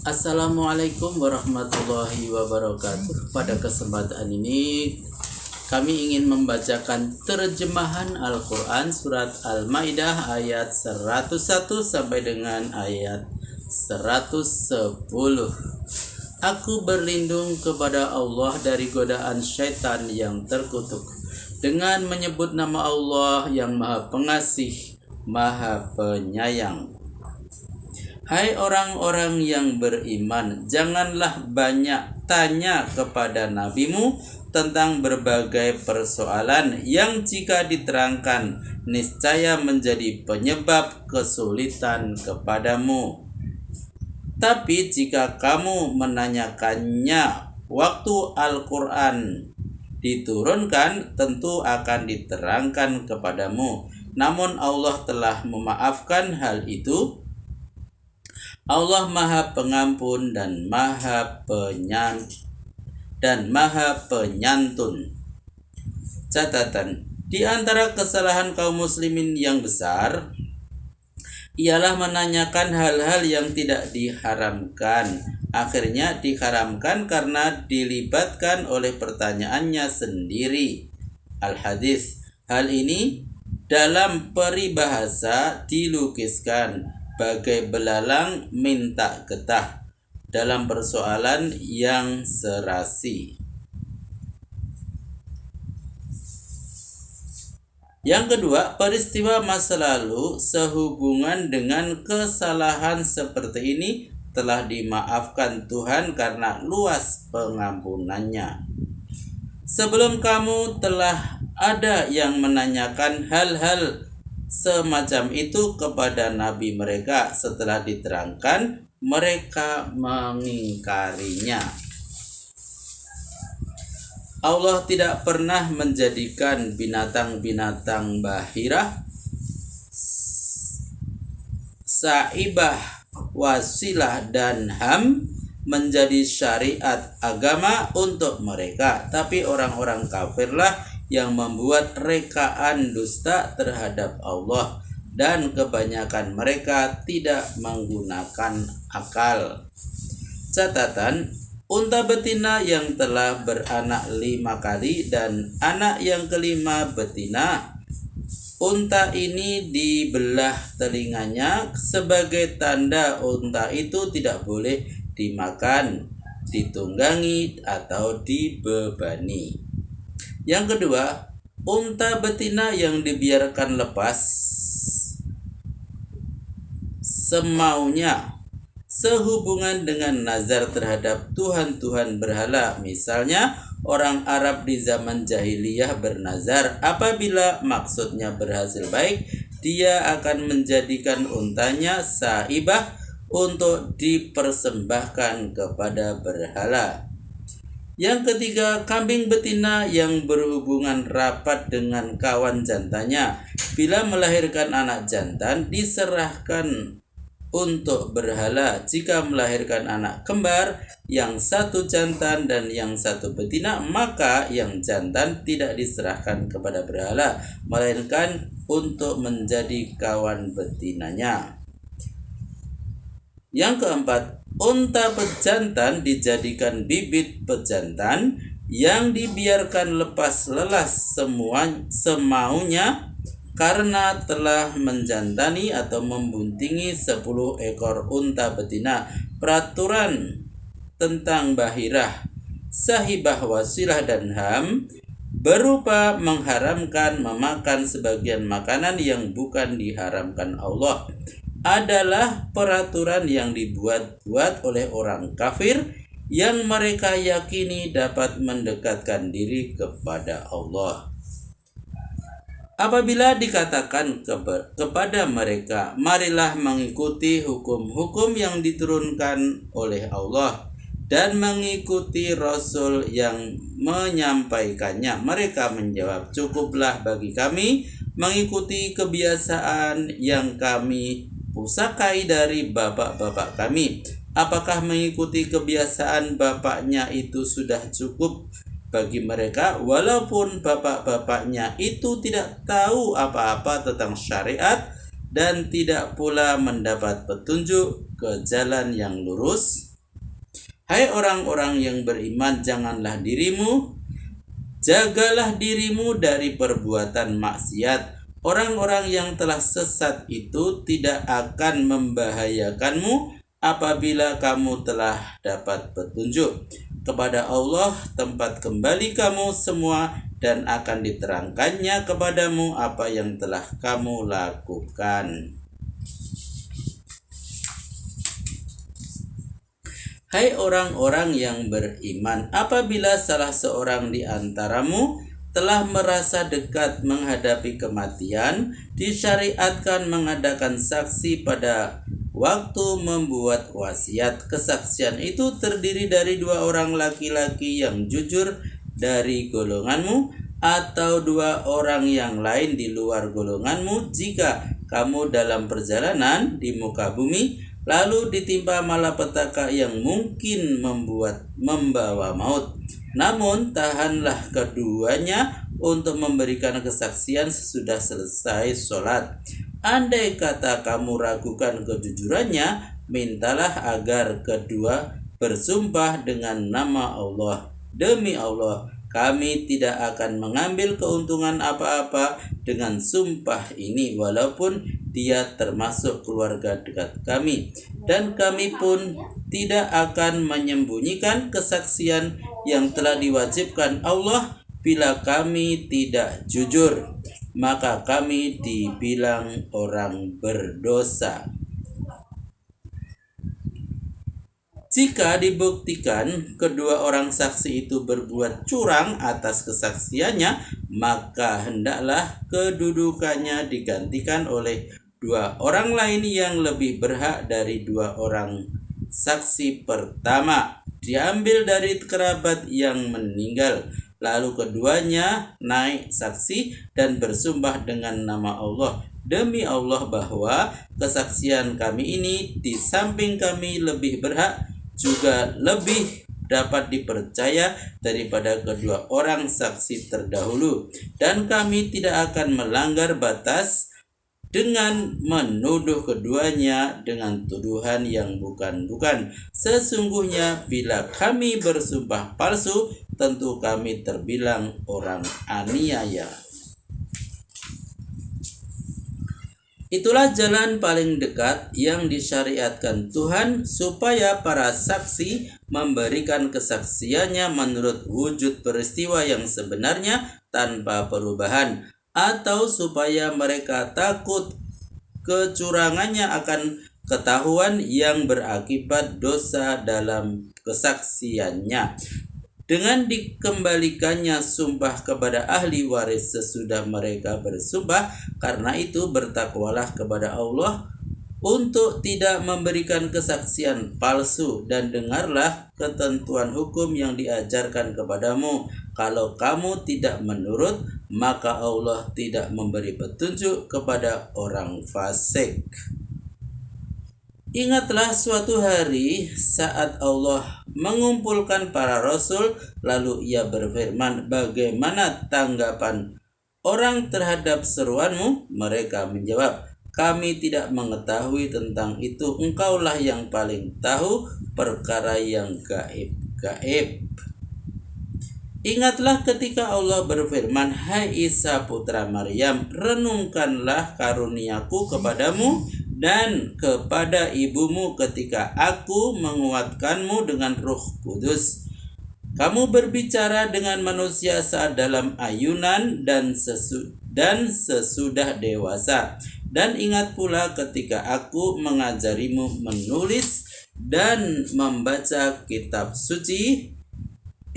Assalamualaikum warahmatullahi wabarakatuh. Pada kesempatan ini kami ingin membacakan terjemahan Al-Quran surat Al-Maidah ayat 101 sampai dengan ayat 110. Aku berlindung kepada Allah dari godaan syaitan yang terkutuk dengan menyebut nama Allah yang Maha Pengasih, Maha Penyayang. Hai orang-orang yang beriman, janganlah banyak tanya kepada nabimu tentang berbagai persoalan yang jika diterangkan niscaya menjadi penyebab kesulitan kepadamu. Tapi jika kamu menanyakannya waktu Al-Quran diturunkan, tentu akan diterangkan kepadamu. Namun Allah telah memaafkan hal itu. Allah Maha Pengampun dan Maha Penyantun. Catatan: di antara kesalahan kaum muslimin yang besar ialah menanyakan hal-hal yang tidak diharamkan. Akhirnya diharamkan karena dilibatkan oleh pertanyaannya sendiri. Al-Hadis. Hal ini dalam peribahasa dilukiskan bagai belalang minta getah dalam persoalan yang serasi. Yang kedua, peristiwa masa lalu sehubungan dengan kesalahan seperti ini telah dimaafkan Tuhan karena luas pengampunannya. Sebelum kamu telah ada yang menanyakan hal-hal semacam itu kepada nabi mereka. Setelah diterangkan, mereka mengingkarinya. Allah tidak pernah menjadikan binatang-binatang bahirah, saibah, wasilah, dan ham menjadi syariat agama untuk mereka. Tapi orang-orang kafirlah yang membuat rekaan dusta terhadap Allah, dan kebanyakan mereka tidak menggunakan akal. Catatan: unta betina yang telah beranak 5 kali dan anak yang kelima betina. Unta ini dibelah telinganya sebagai tanda unta itu tidak boleh dimakan, ditunggangi, atau dibebani. Yang kedua, unta betina yang dibiarkan lepas semaunya sehubungan dengan nazar terhadap tuhan-tuhan berhala. Misalnya, orang Arab di zaman jahiliyah bernazar apabila maksudnya berhasil baik, dia akan menjadikan untanya saibah untuk dipersembahkan kepada berhala. Yang ketiga, kambing betina yang berhubungan rapat dengan kawan jantannya. Bila melahirkan anak jantan, diserahkan untuk berhala. Jika melahirkan anak kembar, yang satu jantan dan yang satu betina, maka yang jantan tidak diserahkan kepada berhala, melainkan untuk menjadi kawan betinanya. Yang keempat, unta pejantan dijadikan bibit pejantan yang dibiarkan lepas lelas semaunya karena telah menjantani atau membuntingi 10 ekor unta betina. Peraturan tentang bahirah, sahibah, wasilah, dan ham berupa mengharamkan memakan sebagian makanan yang bukan diharamkan Allah adalah peraturan yang dibuat-buat oleh orang kafir yang mereka yakini dapat mendekatkan diri kepada Allah. Apabila dikatakan kepada mereka, marilah mengikuti hukum-hukum yang diturunkan oleh Allah dan mengikuti Rasul yang menyampaikannya, mereka menjawab, cukuplah bagi kami mengikuti kebiasaan yang kami pusakai dari bapak-bapak kami. Apakah mengikuti kebiasaan bapaknya itu sudah cukup bagi mereka, walaupun bapak-bapaknya itu tidak tahu apa-apa tentang syariat dan tidak pula mendapat petunjuk ke jalan yang lurus? Hai orang-orang yang beriman, jagalah dirimu dari perbuatan maksiat. Orang-orang yang telah sesat itu tidak akan membahayakanmu apabila kamu telah dapat petunjuk. Kepada Allah tempat kembali kamu semua, dan akan diterangkannya kepadamu apa yang telah kamu lakukan. Hai orang-orang yang beriman, apabila salah seorang di antaramu telah merasa dekat menghadapi kematian, disyariatkan mengadakan saksi pada waktu membuat wasiat. Kesaksian itu terdiri dari 2 orang laki-laki yang jujur dari golonganmu, atau 2 orang yang lain di luar golonganmu, jika kamu dalam perjalanan di muka bumi lalu ditimpa malapetaka yang mungkin membawa maut. Namun tahanlah keduanya untuk memberikan kesaksian sesudah selesai sholat. Andai kata kamu ragukan kejujurannya, mintalah agar kedua bersumpah dengan nama Allah. Demi Allah, kami tidak akan mengambil keuntungan apa-apa dengan sumpah ini, walaupun dia termasuk keluarga dekat kami. Dan kami pun tidak akan menyembunyikan kesaksian yang telah diwajibkan Allah. Bila kami tidak jujur, maka kami dibilang orang berdosa. Jika dibuktikan kedua orang saksi itu berbuat curang atas kesaksiannya, maka hendaklah kedudukannya digantikan oleh 2 orang lain yang lebih berhak dari 2 orang saksi pertama, diambil dari kerabat yang meninggal. Lalu keduanya naik saksi dan bersumpah dengan nama Allah. Demi Allah bahwa kesaksian kami ini di samping kami lebih berhak, juga lebih dapat dipercaya daripada kedua orang saksi terdahulu. Dan kami tidak akan melanggar batas dengan menuduh keduanya dengan tuduhan yang bukan-bukan. Sesungguhnya bila kami bersumpah palsu, tentu kami terbilang orang aniaya. Itulah jalan paling dekat yang disyariatkan Tuhan supaya para saksi memberikan kesaksiannya menurut wujud peristiwa yang sebenarnya tanpa perubahan, atau supaya mereka takut kecurangannya akan ketahuan yang berakibat dosa dalam kesaksiannya. Dengan dikembalikannya sumpah kepada ahli waris sesudah mereka bersumpah, karena itu bertakwalah kepada Allah untuk tidak memberikan kesaksian palsu, dan dengarlah ketentuan hukum yang diajarkan kepadamu. Kalau kamu tidak menurut, maka Allah tidak memberi petunjuk kepada orang fasik. Ingatlah suatu hari saat Allah mengumpulkan para rasul, lalu ia berfirman, bagaimana tanggapan orang terhadap seruanmu? Mereka menjawab, kami tidak mengetahui tentang itu, engkaulah yang paling tahu perkara yang gaib-gaib. Ingatlah ketika Allah berfirman, hai Isa putra Maryam, renungkanlah karuniaku kepadamu dan kepada ibumu ketika aku menguatkanmu dengan Ruh Kudus. Kamu berbicara dengan manusia saat dalam ayunan dan sesudah dewasa. Dan ingat pula ketika aku mengajarimu menulis dan membaca kitab suci,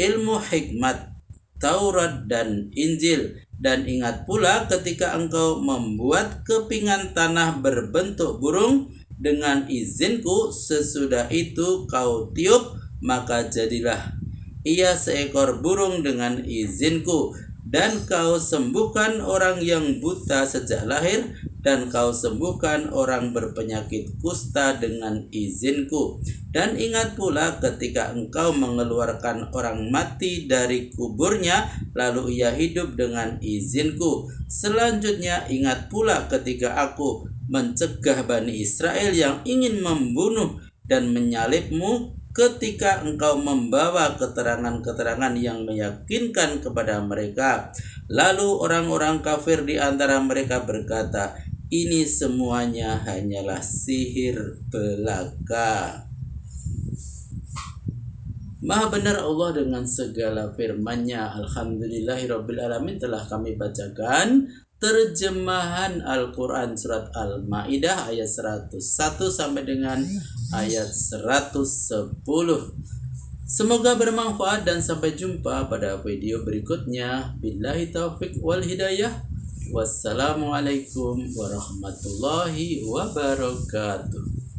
ilmu hikmat, Taurat dan Injil. Dan ingat pula ketika engkau membuat kepingan tanah berbentuk burung dengan izinku, sesudah itu kau tiup, maka jadilah ia seekor burung dengan izinku. Dan kau sembuhkan orang yang buta sejak lahir, dan kau sembuhkan orang berpenyakit kusta dengan izinku. Dan ingat pula ketika engkau mengeluarkan orang mati dari kuburnya, lalu ia hidup dengan izinku. Selanjutnya ingat pula ketika aku mencegah Bani Israel yang ingin membunuh dan menyalibmu ketika engkau membawa keterangan-keterangan yang meyakinkan kepada mereka. Lalu orang-orang kafir di antara mereka berkata, ini semuanya hanyalah sihir belaka. Maha benar Allah dengan segala firman-Nya. Alhamdulillahirrabbilalamin, telah kami bacakan terjemahan Al-Quran surat Al-Ma'idah ayat 101 sampai dengan ayat 110. Semoga bermanfaat dan sampai jumpa pada video berikutnya. Billahi taufik wal hidayah. Wassalamualaikum warahmatullahi wabarakatuh.